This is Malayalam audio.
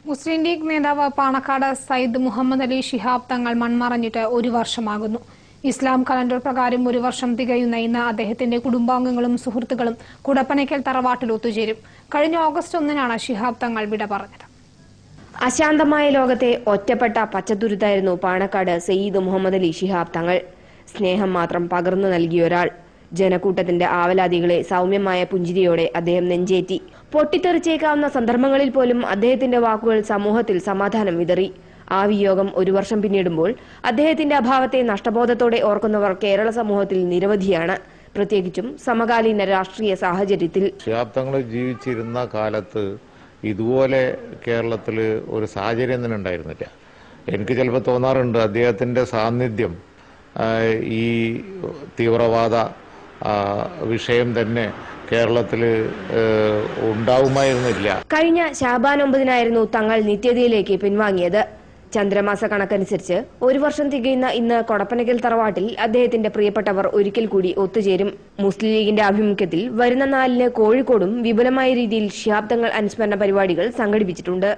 മുസ്ലിം ലീഗ് നേതാവ് പാണക്കാട് സയ്യിദ് മുഹമ്മദ് അലി ശിഹാബ് തങ്ങൾ മൺമറഞ്ഞിട്ട് ഒരു വർഷമാകുന്നു. ഇസ്ലാം കലണ്ടർ പ്രകാരം ഒരു വർഷം തികയുന്ന ഇന്ന് അദ്ദേഹത്തിന്റെ കുടുംബാംഗങ്ങളും സുഹൃത്തുക്കളും കുടപ്പനയ്ക്കൽ തറവാട്ടിൽ ഒത്തുചേരും. കഴിഞ്ഞ ഓഗസ്റ്റ് 1-നാണ് ശിഹാബ് തങ്ങൾ വിട പറഞ്ഞത്. അശാന്തമായ ലോകത്തെ ഒറ്റപ്പെട്ട പച്ചത്തുരുത്തായിരുന്നു പാണക്കാട് സയ്യിദ് മുഹമ്മദ് അലി ശിഹാബ് തങ്ങൾ. സ്നേഹം മാത്രം പകർന്നു നൽകിയൊരാൾ. ജനക്കൂട്ടത്തിന്റെ ആവലാതികളെ സൗമ്യമായ പുഞ്ചിരിയോടെ അദ്ദേഹം നെഞ്ചേറ്റി. പൊട്ടിത്തെറിച്ചേക്കാവുന്ന സന്ദർഭങ്ങളിൽ പോലും അദ്ദേഹത്തിന്റെ വാക്കുകൾ സമൂഹത്തിൽ സമാധാനം വിതറി. ആ വിയോഗം ഒരു വർഷം പിന്നിടുമ്പോൾ അദ്ദേഹത്തിന്റെ അഭാവത്തെ നഷ്ടബോധത്തോടെ ഓർക്കുന്നവർ കേരള സമൂഹത്തിൽ നിരവധിയാണ്, പ്രത്യേകിച്ചും സമകാലീന രാഷ്ട്രീയ സാഹചര്യത്തിൽ. ശിഹാബ് തങ്ങൾ ജീവിച്ചിരുന്ന കാലത്ത് ഇതുപോലെ കേരളത്തിൽ ഒരു സാഹചര്യം തന്നെ ഉണ്ടായിരുന്നില്ല. എനിക്ക് ചിലപ്പോൾ തോന്നാറുണ്ട് അദ്ദേഹത്തിന്റെ സാന്നിധ്യം ഈ തീവ്രവാദ വിഷയം തന്നെ കേരളത്തിൽ ഉണ്ടാവുമായിരുന്നില്ല. കഴിഞ്ഞ ശഅബാൻ 9-നായിരുന്നു തങ്ങൾ നിത്യതയിലേക്ക് പിൻവാങ്ങിയത്. ചന്ദ്രമാസ കണക്കനുസരിച്ച് ഒരു വർഷം തികയുന്ന ഇന്ന് കൊടപ്പനയ്ക്കൽ തറവാട്ടിൽ അദ്ദേഹത്തിന്റെ പ്രിയപ്പെട്ടവർ ഒരിക്കൽ കൂടി ഒത്തുചേരും. മുസ്ലിം ലീഗിന്റെ ആഭിമുഖ്യത്തിൽ വരുന്ന 4-ന് കോഴിക്കോടും വിപുലമായ രീതിയിൽ ശിഹാബ് തങ്ങൾ അനുസ്മരണ പരിപാടികൾ സംഘടിപ്പിച്ചിട്ടുണ്ട്.